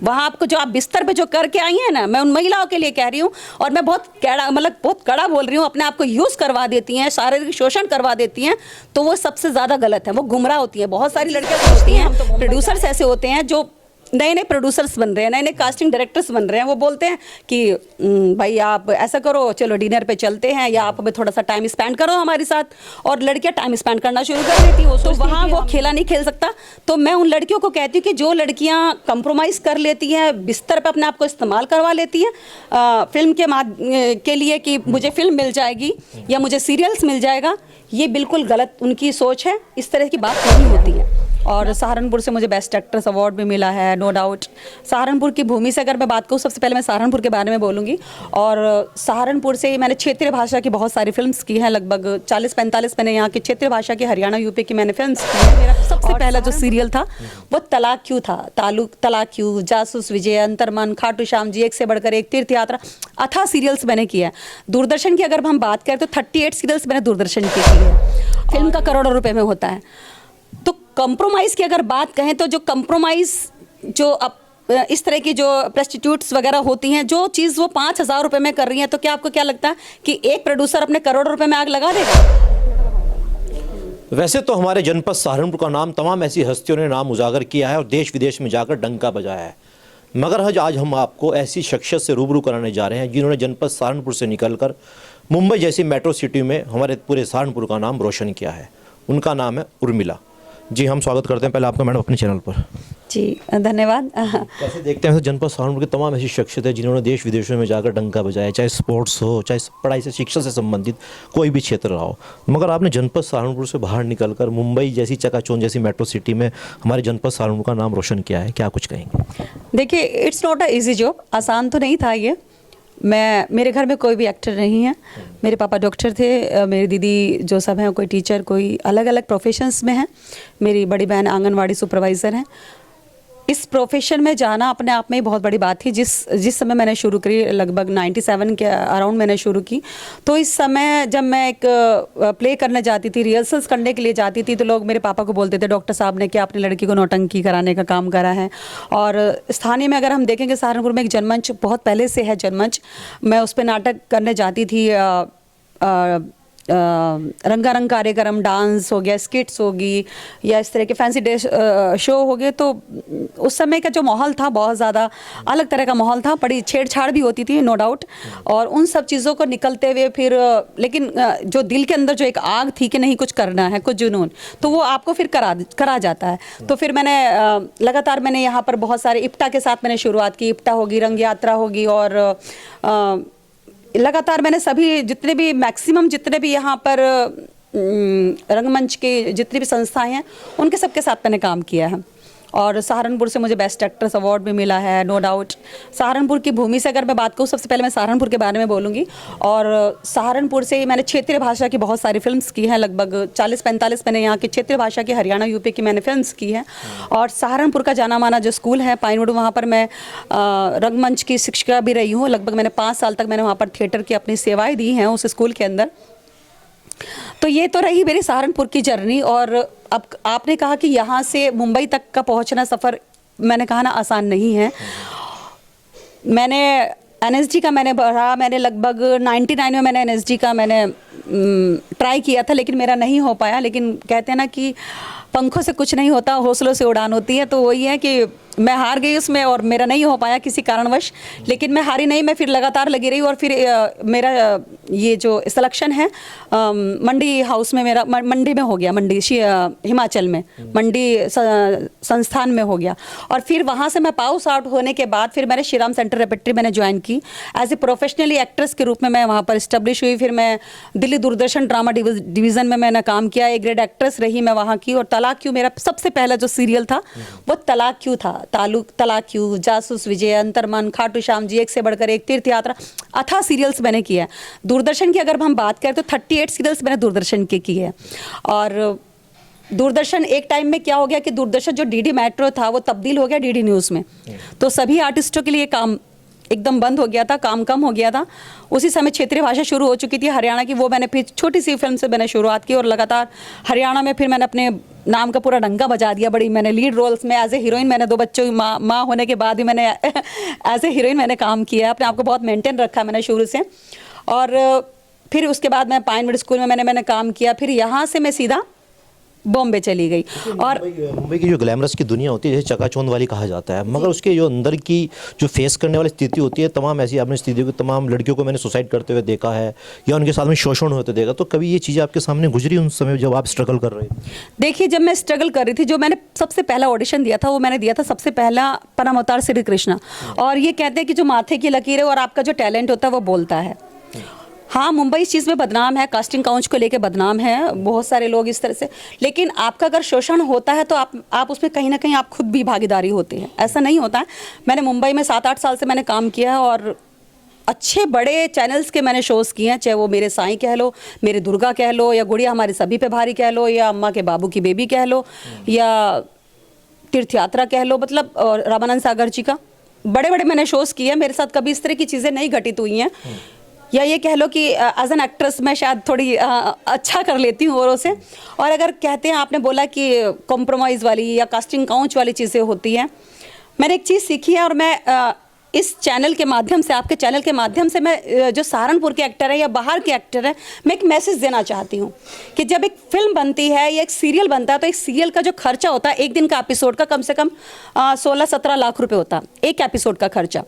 वहाँ आपको जो आप बिस्तर पे जो करके आई हैं ना, मैं उन महिलाओं के लिए कह रही हूँ, और मैं बहुत कड़ा बोल रही हूँ, अपने आप को यूज़ करवा देती हैं, शारीरिक शोषण करवा देती हैं, तो वो सबसे ज़्यादा गलत है। वो गुमराह होती हैं। बहुत सारी लड़कियाँ सोचती हैं, प्रोड्यूसर्स ऐसे होते हैं जो नए नए प्रोड्यूसर्स बन रहे हैं, नए नए कास्टिंग डायरेक्टर्स बन रहे हैं, वो बोलते हैं कि भाई आप ऐसा करो, चलो डिनर पे चलते हैं, या आप थोड़ा सा टाइम स्पेंड करो हमारे साथ, और लड़कियां टाइम स्पेंड करना शुरू कर देती हैं। तो वहाँ वो खेला नहीं खेल सकता। तो मैं उन लड़कियों को कहती हूँ कि जो लड़कियाँ कंप्रोमाइज़ कर लेती हैं, बिस्तर पर अपने आप को इस्तेमाल करवा लेती हैं फिल्म के लिए, कि मुझे फिल्म मिल जाएगी या मुझे सीरियल्स मिल जाएगा, ये बिल्कुल गलत उनकी सोच है। इस तरह की बात नहीं होती है। और सहारनपुर से मुझे बेस्ट एक्ट्रेस अवार्ड भी मिला है, नो डाउट। सहारनपुर की भूमि से अगर मैं बात करूँ, सबसे पहले मैं सहारनपुर के बारे में बोलूँगी। और सहारनपुर से मैंने क्षेत्रीय भाषा की बहुत सारी फिल्म्स की हैं, लगभग 40-45 मैंने यहाँ की क्षेत्रीय भाषा की हरियाणा यूपी की मैंने फिल्म्स की हैं। मेरा सबसे पहला जो सीरियल था वो तलाक क्यों था, तलाक क्यों, जासूस विजय, अंतर्मन, खाटू श्याम जी, एक से बढ़कर एक, तीर्थ यात्रा, अथाह सीरियल्स मैंने किया है। दूरदर्शन की अगर हम बात करें तो 38 सीरियल्स मैंने दूरदर्शन की है। फिल्म का करोड़ों रुपए में होता है। तो कंप्रोमाइज़ की अगर बात कहें तो जो कंप्रोमाइज़ जो अब इस तरह की जो प्रोस्टिट्यूट्स वगैरह होती हैं, जो चीज़ वो 5,000 रुपये में कर रही हैं, तो क्या आपको क्या लगता है कि एक प्रोड्यूसर अपने करोड़ों रुपए में आग लगा देगा? वैसे तो हमारे जनपद सहारनपुर का नाम तमाम ऐसी हस्तियों ने नाम उजागर किया है और देश विदेश में जाकर डंका बजाया है, मगर आज हम आपको ऐसी शख्सियत से रूबरू कराने जा रहे हैं जिन्होंने जनपद सहारनपुर से निकलकर मुंबई जैसी मेट्रो सिटी में हमारे पूरे सहारनपुर का नाम रोशन किया है। उनका नाम है उर्मिला जी। हम स्वागत करते हैं पहले आपका मैडम अपने चैनल पर। जी धन्यवाद। कैसे देखते हैं जनपद सहारनपुर की तमाम ऐसी शख्सियत है जिन्होंने देश विदेशों में जाकर डंका बजाया, चाहे स्पोर्ट्स हो, चाहे पढ़ाई से, शिक्षा से संबंधित कोई भी क्षेत्र रहा हो, मगर आपने जनपद सहारनपुर से बाहर निकलकर मुंबई जैसी चकाचौंध जैसी मेट्रो सिटी में हमारे जनपद सहारनपुर का नाम रोशन किया है, क्या कुछ कहेंगे? देखिए, it's not a easy job, आसान तो नहीं था ये। मेरे घर में कोई भी एक्टर नहीं है। मेरे पापा डॉक्टर थे, मेरी दीदी जो सब हैं कोई टीचर, कोई अलग अलग प्रोफेशंस में हैं। मेरी बड़ी बहन आंगनवाड़ी सुपरवाइज़र हैं। इस प्रोफेशन में जाना अपने आप में ही बहुत बड़ी बात थी। जिस समय मैंने शुरू करी, लगभग 97 के अराउंड मैंने शुरू की, तो इस समय जब मैं एक प्ले करने जाती थी, रिहर्सल्स करने के लिए जाती थी, तो लोग मेरे पापा को बोलते थे, डॉक्टर साहब ने क्या अपनी लड़की को नौटंकी कराने का काम करा है। और स्थानीय में अगर हम देखेंगे, सहारनपुर में एक जनमंच बहुत पहले से है, जनमंच, मैं उस पर नाटक करने जाती थी। रंगारंग कार्यक्रम, डांस हो गया, स्किट्स होगी, या इस तरह के फैंसी डे शो हो गए, तो उस समय का जो माहौल था बहुत ज़्यादा अलग तरह का माहौल था। बड़ी छेड़छाड़ भी होती थी, नो डाउट। और उन सब चीज़ों को निकलते हुए फिर लेकिन जो दिल के अंदर जो एक आग थी कि नहीं कुछ करना है, कुछ जुनून, तो वो आपको फिर करा जाता है। तो फिर मैंने लगातार मैंने यहाँ पर बहुत सारे इप्टा के साथ मैंने शुरुआत की। इप्टा होगी, रंग यात्रा होगी, और लगातार मैंने सभी जितने भी मैक्सिमम जितने भी यहाँ पर रंगमंच के जितनी भी संस्थाएं हैं, उनके सबके साथ मैंने काम किया है। और सहारनपुर से मुझे बेस्ट एक्ट्रेस अवार्ड भी मिला है, नो डाउट। सहारनपुर की भूमि से अगर मैं बात करूँ, सबसे पहले मैं सहारनपुर के बारे में बोलूँगी। और सहारनपुर से मैंने क्षेत्रीय भाषा की बहुत सारी फिल्म्स की हैं, लगभग 40-45 मैंने यहाँ की क्षेत्रीय भाषा की हरियाणा यूपी की मैंने फिल्म्स की हैं। और सहारनपुर का जाना माना जो स्कूल है पाइनवुड, वहाँ पर मैं रंगमंच की शिक्षिका भी रही हूँ। लगभग मैंने 5 साल तक मैंने वहाँ पर थिएटर की अपनी सेवाएँ दी हैं उस स्कूल के अंदर। तो ये तो रही मेरी सहारनपुर की जर्नी। और अब आपने कहा कि यहाँ से मुंबई तक का पहुँचना सफ़र, मैंने कहा ना आसान नहीं है। मैंने एनएसडी का मैंने पढ़ा, मैंने लगभग 99 में मैंने एनएसडी का मैंने ट्राई किया था, लेकिन मेरा नहीं हो पाया। लेकिन कहते हैं ना कि पंखों से कुछ नहीं होता, हौसलों से उड़ान होती है। तो वही है कि मैं हार गई उसमें और मेरा नहीं हो पाया किसी कारणवश। लेकिन मैं हारी नहीं, मैं फिर लगातार लगी रही। और फिर मेरा ये जो सिलेक्शन है मंडी हाउस में, मेरा मंडी में हो गया, मंडी हिमाचल में मंडी संस्थान में हो गया। और फिर वहाँ से मैं पास आउट होने के बाद फिर मैंने श्रीराम सेंटर रेपेट्री मैंने ज्वाइन की एज ए प्रोफेशनली एक्ट्रेस के रूप में। मैं वहाँ पर इस्टेब्लिश हुई। फिर मैं दिल्ली दूरदर्शन ड्रामा डिवीज़न में मैंने काम किया, एक ग्रेड एक्ट्रेस रही मैं वहाँ की। और तलाक क्यों मेरा सबसे पहला जो सीरियल था वो तलाक क्यों था, तलाक क्यों, जासूस विजय, अंतर्मन, खाटू श्याम जी, एक से बढ़कर एक, तीर्थ यात्रा, अथाह सीरियल्स मैंने किया। दूरदर्शन की अगर हम बात करें तो 38 सीरियल्स मैंने दूरदर्शन के किए हैं। और दूरदर्शन एक टाइम में क्या हो गया कि दूरदर्शन जो डीडी मेट्रो था वो तब्दील हो गया डीडी न्यूज़ में। तो सभी आर्टिस्टों के लिए काम एकदम बंद हो गया था, काम कम हो गया था। उसी समय क्षेत्रीय भाषा शुरू हो चुकी थी हरियाणा की, वो मैंने फिर छोटी सी फिल्म से मैंने शुरुआत की और लगातार हरियाणा में फिर मैंने अपने नाम का पूरा डंका बजा दिया। बड़ी मैंने लीड रोल्स में एज ए हीरोइन, मैंने 2 बच्चों की माँ होने के बाद भी मैंने एज ए हीरोइन मैंने काम किया है, अपने आप को बहुत मेंटेन रखा है मैंने शुरू से। और फिर उसके बाद मैं पाइनवुड स्कूल में मैंने काम किया, फिर यहाँ से मैं सीधा बॉम्बे चली गई। और मुंबई की जो ग्लैमरस की दुनिया होती है जैसे चकाचौंध वाली कहा जाता है, मगर उसके जो अंदर की जो फेस करने वाली स्थिति होती है, तमाम ऐसी आपने स्थितियों को, तमाम लड़कियों को मैंने सुसाइड करते हुए देखा है या उनके साथ में शोषण होते देखा, तो कभी ये चीज़ें आपके सामने गुजरी उन समय जब आप स्ट्रगल कर रहे थे? देखिए, जब मैं स्ट्रगल कर रही थी, जो मैंने सबसे पहला ऑडिशन दिया था वो मैंने दिया था सबसे पहला परम अवतार श्री कृष्णा। और ये कहते हैं कि जो माथे की लकीर है और आपका जो टैलेंट होता है वो बोलता है। हाँ, मुंबई इस चीज़ में बदनाम है, कास्टिंग काउच को लेके बदनाम है, बहुत सारे लोग इस तरह से। लेकिन आपका अगर शोषण होता है तो आप उसमें कहीं ना कहीं आप खुद भी भागीदारी होती है, ऐसा नहीं होता है। मैंने मुंबई में 7-8 साल से मैंने काम किया है और अच्छे बड़े चैनल्स के मैंने शोज़ किए हैं, चाहे वो मेरे साईं कह लो, मेरे दुर्गा कह लो, या गुड़िया हमारे सभी पे भारी कह लो, या अम्मा के बाबू की बेबी कह लो, या तीर्थ यात्रा कह लो, मतलब और रामानंद सागर जी का बड़े बड़े मैंने शोज़ किए हैं। मेरे साथ कभी इस तरह की चीज़ें नहीं घटित हुई हैं, या ये कह लो कि एज एन एक्ट्रेस मैं शायद थोड़ी अच्छा कर लेती हूँ औरों से। और अगर कहते हैं, आपने बोला कि कॉम्प्रोमाइज़ वाली या कास्टिंग काउच वाली चीज़ें होती हैं, मैंने एक चीज़ सीखी है और मैं इस चैनल के माध्यम से, आपके चैनल के माध्यम से, मैं जो सहारनपुर के एक्टर है या बाहर के एक्टर है, मैं एक मैसेज देना चाहती हूँ कि जब एक फिल्म बनती है या एक सीरियल बनता है तो एक सीरियल का जो खर्चा होता है एक दिन का एपिसोड का, कम से कम 16-17 लाख रुपए होता है एक एपिसोड का खर्चा।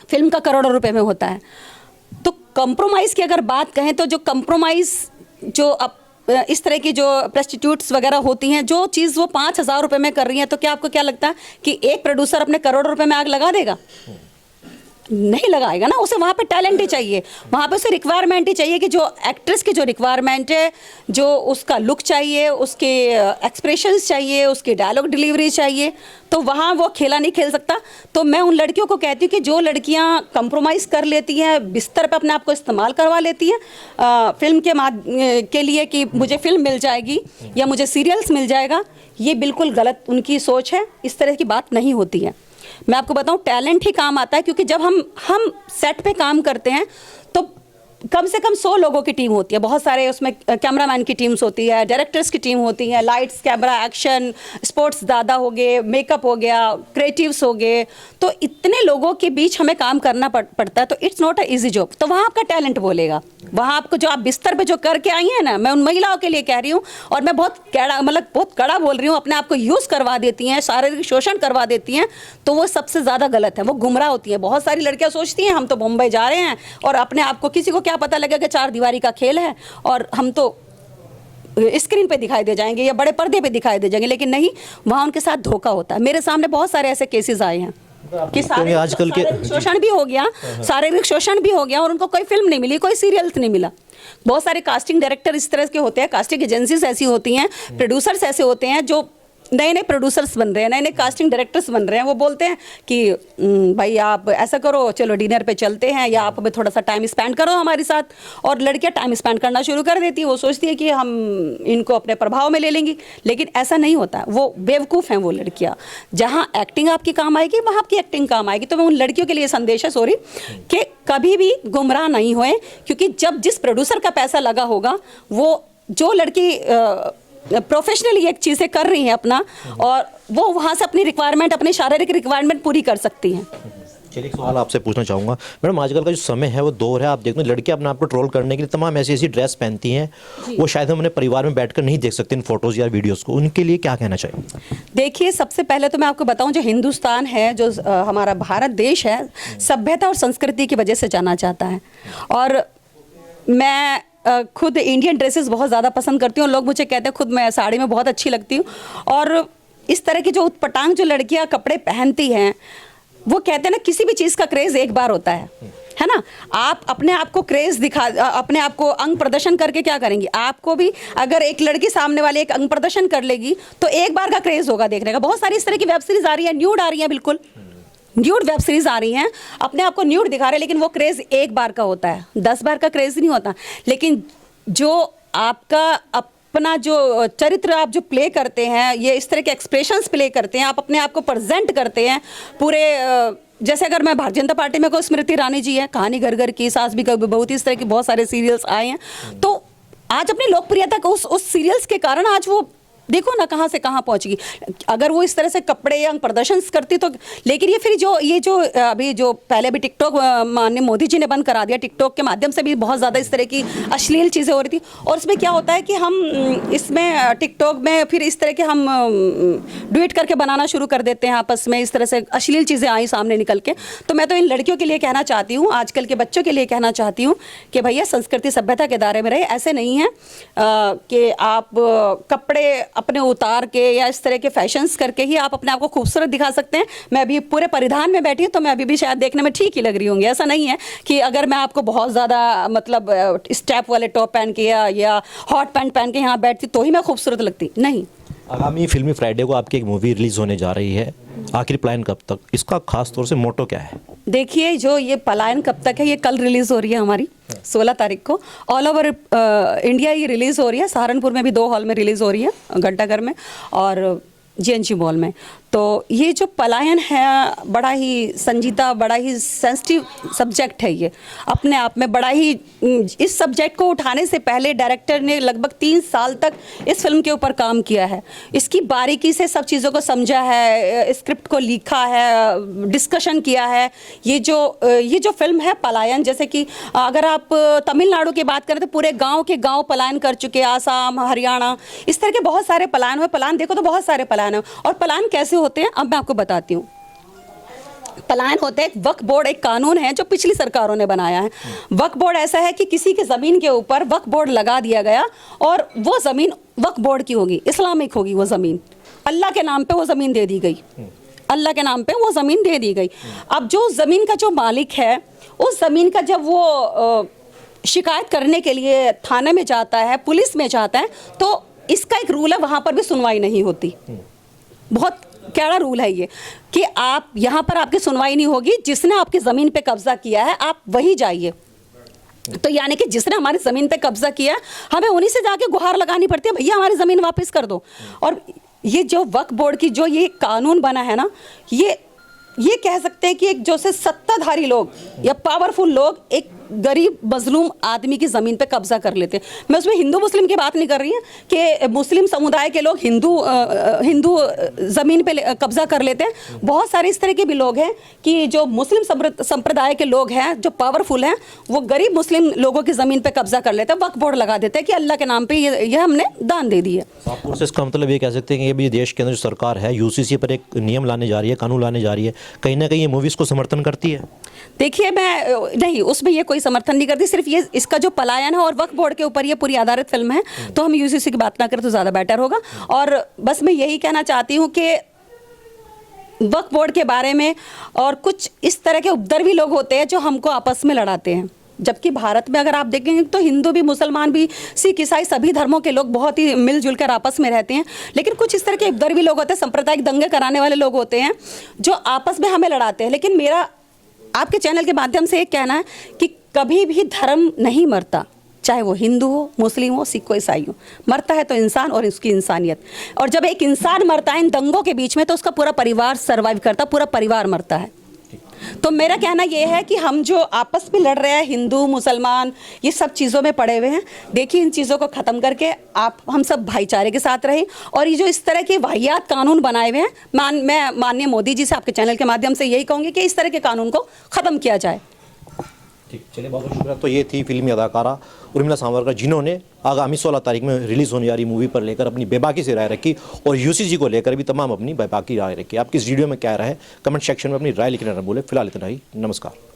फिल्म का करोड़ों रुपए में होता है। तो कंप्रोमाइज़ की अगर बात कहें तो जो कंप्रोमाइज़ जो अब इस तरह की जो प्रोस्टिट्यूट्स वगैरह होती हैं, जो चीज़ वो 5,000 रुपये में कर रही हैं, तो क्या आपको क्या लगता है कि एक प्रोड्यूसर अपने करोड़ों रुपए में आग लगा देगा? नहीं लगाएगा ना। उसे वहाँ पे टैलेंट ही चाहिए, वहाँ पे उसे रिक्वायरमेंट ही चाहिए कि जो एक्ट्रेस की जो रिक्वायरमेंट है, जो उसका लुक चाहिए, उसके एक्सप्रेशंस चाहिए, उसकी डायलॉग डिलीवरी चाहिए, तो वहाँ वो खेला नहीं खेल सकता। तो मैं उन लड़कियों को कहती हूँ कि जो लड़कियाँ कंप्रोमाइज़ कर लेती हैं, बिस्तर पे अपने आप को इस्तेमाल करवा लेती हैं फिल्म के लिए कि मुझे फिल्म मिल जाएगी या मुझे सीरियल्स मिल जाएगा, ये बिल्कुल गलत उनकी सोच है। इस तरह की बात नहीं होती है। मैं आपको बताऊं, टैलेंट ही काम आता है, क्योंकि जब हम सेट पे काम करते हैं तो कम से कम 100 लोगों की टीम होती है, बहुत सारे उसमें कैमरामैन की टीम्स होती है, डायरेक्टर्स की टीम होती है, लाइट्स, कैमरा, एक्शन, स्पोर्ट्स दादा हो गए, मेकअप हो गया, क्रिएटिव्स हो गए, तो इतने लोगों के बीच हमें काम करना पड़ता है। तो it's not a easy job. तो वहाँ आपका टैलेंट बोलेगा, वहाँ आपको जो आप बिस्तर पे जो करके आई हैं ना, मैं उन महिलाओं के लिए कह रही हूँ, और मैं बहुत कड़ा बोल रही हूँ, अपने आप को यूज़ करवा देती हैं, शारीरिक शोषण करवा देती हैं, तो वो सबसे ज़्यादा गलत है, वो गुमराह होती है। बहुत सारी लड़कियाँ सोचती हैं हम तो मुंबई जा रहे हैं और अपने आप को, किसी को क्या पता लगेगा कि 4 दीवारी का खेल है और हम तो स्क्रीन पे दिखाई दे जाएंगे या बड़े पर्दे पे दिखाई दे जाएंगे, लेकिन नहीं, वहाँ उनके साथ धोखा होता है। मेरे सामने बहुत सारे ऐसे केसेस आए हैं कि आजकल के शोषण भी हो गया, शारीरिक शोषण भी हो गया और उनको कोई फिल्म नहीं मिली, कोई सीरियल्स नहीं मिला। बहुत सारे कास्टिंग डायरेक्टर इस तरह के होते हैं, कास्टिंग एजेंसीज ऐसी होती हैं, प्रोड्यूसर्स ऐसे होते हैं जो नए नए प्रोड्यूसर्स बन रहे हैं, नए नए कास्टिंग डायरेक्टर्स बन रहे हैं। वो बोलते हैं कि भाई आप ऐसा करो, चलो डिनर पे चलते हैं, या आप हमें थोड़ा सा टाइम स्पेंड करो हमारे साथ। और लड़कियां टाइम स्पेंड करना शुरू कर देती है, वो सोचती है कि हम इनको अपने प्रभाव में ले लेंगी, लेकिन ऐसा नहीं होता। वो बेवकूफ़ हैं वो लड़कियां। जहाँ एक्टिंग आपकी काम आएगी वहाँ आपकी एक्टिंग काम आएगी। तो मैं उन लड़कियों के लिए संदेश है, सॉरी, कि कभी भी गुमराह नहीं होए, क्योंकि जब जिस प्रोड्यूसर का पैसा लगा होगा, वो जो लड़की प्रोफेशनली एक चीज़ें कर रही हैं अपना, और वो वहाँ से अपनी रिक्वायरमेंट, अपनी शारीरिक रिक्वायरमेंट पूरी कर सकती हैं। चलिए, एक सवाल आपसे पूछना चाहूँगा मैडम, आजकल का जो समय है वो दौर है, आप देखते हैं लड़कियां अपने आप को ट्रोल करने के लिए तमाम ऐसी ऐसी ड्रेस पहनती हैं, वो शायद हम अपने परिवार में बैठकर नहीं देख सकते इन फोटोज़ या वीडियोज़ को, उनके लिए क्या कहना चाहिए? देखिए, सबसे पहले तो मैं आपको बताऊं, जो हिंदुस्तान है, जो हमारा भारत देश है, सभ्यता और संस्कृति की वजह से जाना जाता है। और मैं खुद इंडियन ड्रेसेस बहुत ज़्यादा पसंद करती हूँ। लोग मुझे कहते हैं, खुद मैं साड़ी में बहुत अच्छी लगती हूँ। और इस तरह की जो उटपटांग जो लड़कियाँ कपड़े पहनती हैं, वो कहते हैं ना, किसी भी चीज़ का क्रेज़ एक बार होता है ना। आप अपने आप को क्रेज़ अपने आप को अंग प्रदर्शन करके क्या करेंगी? आपको भी अगर एक लड़की सामने वाली एक अंग प्रदर्शन कर लेगी तो एक बार का क्रेज़ होगा देखने का। बहुत सारी इस तरह की वेब सीरीज़ आ रही है, न्यूड आ रही है, बिल्कुल न्यूड वेब सीरीज आ रही हैं, अपने आप को न्यूड दिखा रहे हैं, लेकिन वो क्रेज़ एक बार का होता है, 10 बार का क्रेज़ नहीं होता। लेकिन जो आपका अपना जो चरित्र आप जो प्ले करते हैं, ये इस तरह के एक्सप्रेशंस प्ले करते हैं, आप अपने आप को प्रेजेंट करते हैं पूरे जैसे अगर मैं भारतीय जनता पार्टी में को स्मृति ईरानी जी है, कहानी घर घर की, सास भी कभी बहू थी, इस तरह के बहुत सारे सीरियल्स आए हैं। तो आज अपनी लोकप्रियता को उस सीरियल्स के कारण आज वो देखो ना कहाँ से कहाँ पहुँच गई। अगर वो इस तरह से कपड़े या प्रदर्शन करती तो, लेकिन ये जो अभी जो पहले भी टिकटॉक माननीय मोदी जी ने बंद करा दिया, टिकटॉक के माध्यम से भी बहुत ज़्यादा इस तरह की अश्लील चीज़ें हो रही थी। और इसमें क्या होता है कि हम इसमें टिकटॉक में फिर इस तरह के हम डुएट करके बनाना शुरू कर देते हैं आपस में, इस तरह से अश्लील चीज़ें आई सामने निकल के। तो मैं तो इन लड़कियों के लिए कहना चाहती हूँ, आजकल के बच्चों के लिए कहना चाहती हूँ कि भैया संस्कृति सभ्यता के दायरे में रहे। ऐसे नहीं है कि आप कपड़े अपने उतार के या इस तरह के फैशंस करके ही आप अपने आप को खूबसूरत दिखा सकते हैं। मैं अभी पूरे परिधान में बैठी हूँ तो मैं अभी भी शायद देखने में ठीक ही लग रही होंगी। ऐसा नहीं है कि अगर मैं आपको बहुत ज़्यादा मतलब स्टेप वाले टॉप पहन के या हॉट पैंट पहन के यहाँ बैठती तो ही मैं खूबसूरत लगती, नहीं। आगामी फिल्मी फ्राइडे को आपकी एक मूवी रिलीज होने जा रही है, आखिर प्लान कब तक, इसका खास तौर से मोटो क्या है? देखिए, जो ये पलायन कब तक है, ये कल रिलीज़ हो रही है हमारी 16 तारीख को। ऑल ओवर इंडिया ये रिलीज़ हो रही है। सहारनपुर में भी 2 हॉल में रिलीज़ हो रही है, घंटाघर में और जीएनजी मॉल में। तो ये जो पलायन है बड़ा ही संजीदा, बड़ा ही सेंसिटिव सब्जेक्ट है। ये अपने आप में बड़ा ही, इस सब्जेक्ट को उठाने से पहले डायरेक्टर ने लगभग 3 साल तक इस फिल्म के ऊपर काम किया है। इसकी बारीकी से सब चीज़ों को समझा है, स्क्रिप्ट को लिखा है, डिस्कशन किया है। ये जो फिल्म है पलायन, जैसे कि अगर आप तमिलनाडु की बात करें तो पूरे गाँव के गाँव पलायन कर चुके, आसाम, हरियाणा, इस तरह के बहुत सारे पलायन हुए। पलायन देखो तो बहुत सारे पलायन है। और पलायन कैसे होते हैं अब मैं आपको बताती हूँ। पलायन होते हैं, वक्फ बोर्ड एक कानून है जो पिछली सरकारों ने बनाया है। वक्फ बोर्ड ऐसा है कि किसी की ज़मीन के ऊपर वक्फ बोर्ड लगा दिया गया और वो ज़मीन वक्फ बोर्ड की होगी, इस्लामिक होगी वो ज़मीन, अल्लाह के नाम पे वो ज़मीन दे दी गई, अल्लाह के नाम पे वो ज़मीन दे दी गई। अब जो ज़मीन का जो मालिक है, उस ज़मीन का जब वो शिकायत करने के लिए थाने में जाता है, पुलिस में जाता है, तो इसका एक रूल है, वहाँ पर भी सुनवाई नहीं होती। बहुत कड़ा रूल है ये कि आप यहाँ पर आपकी सुनवाई नहीं होगी, जिसने आपकी ज़मीन पे कब्जा किया है आप वही जाइए। तो यानी कि जिसने हमारी ज़मीन पे कब्जा किया है हमें उन्हीं से जाके गुहार लगानी पड़ती है, भैया हमारी ज़मीन वापस कर दो। और ये जो वक्फ बोर्ड की जो ये कानून बना है ना, ये कह सकते हैं कि एक जो से सत्ताधारी लोग या पावरफुल लोग एक गरीब मजलूम आदमी की ज़मीन पे कब्जा कर लेते हैं। मैं उसमें हिंदू मुस्लिम की बात नहीं कर रही है कि मुस्लिम समुदाय के लोग हिंदू ज़मीन पे कब्जा कर लेते हैं। बहुत सारे इस तरह के भी लोग हैं कि जो मुस्लिम संप्रदाय के लोग हैं, जो पावरफुल हैं, वो गरीब मुस्लिम लोगों की ज़मीन पे कब्जा कर लेते हैं, वक्फ बोर्ड लगा देते हैं कि अल्लाह के नाम पर ये हमने दान दे दी है। आपको से इसका मतलब ये कह सकते हैं कि ये भी देश के अंदर जो सरकार है यूसीसी पर एक नियम लाने जा रही है, कानून लाने जा रही है, कहीं ना कहीं ये मूवीज़ को समर्थन करती है? देखिए, मैं नहीं, उसमें ये कोई समर्थन नहीं करती। सिर्फ ये इसका जो पलायन है और वक्फ बोर्ड के ऊपर ये पूरी आधारित फिल्म है, तो हम यूसीसी की बात ना करें तो ज़्यादा बेटर होगा। और बस मैं यही कहना चाहती हूँ कि वक्फ बोर्ड के बारे में और कुछ इस तरह के उपद्रवी लोग होते हैं जो हमको आपस में लड़ाते हैं। जबकि भारत में अगर आप देखेंगे तो हिंदू भी, मुसलमान भी, सिख, ईसाई सभी धर्मों के लोग बहुत ही मिलजुल कर आपस में रहते हैं। लेकिन कुछ इस तरह के उपद्रवी लोग होते हैं, सांप्रदायिक दंगे कराने वाले लोग होते हैं जो आपस में हमें लड़ाते हैं। लेकिन मेरा आपके चैनल के माध्यम से एक कहना है कि कभी भी धर्म नहीं मरता, चाहे वो हिंदू हो, मुस्लिम हो, सिख हो, ईसाई हो। मरता है तो इंसान और उसकी इंसानियत। और जब एक इंसान मरता है इन दंगों के बीच में तो उसका पूरा परिवार सर्वाइव करता, पूरा परिवार मरता है। तो मेरा कहना यह है कि हम जो आपस में लड़ रहे हैं, हिंदू मुसलमान, ये सब चीज़ों में पड़े हुए हैं, देखिए इन चीज़ों को ख़त्म करके आप हम सब भाईचारे के साथ रहें। और ये जो इस तरह के वाहियात कानून बनाए हुए हैं, मैं माननीय मोदी जी से आपके चैनल के माध्यम से यही कहूँगी कि इस तरह के कानून को ख़त्म किया जाए। ठीक, चलिए, बहुत बहुत शुक्रिया। तो ये थी फिल्मी अदाकारा उर्मिला सांवरकर, जिन्होंने आगामी 16 तारीख में रिलीज़ होने वाली मूवी पर लेकर अपनी बेबाकी से राय रखी और यूसीसी को लेकर भी तमाम अपनी बेबाकी राय रखी। आपकी इस वीडियो में क्या राय है, कमेंट सेक्शन में अपनी राय लिखना न भूलें। फिलहाल इतना ही, नमस्कार।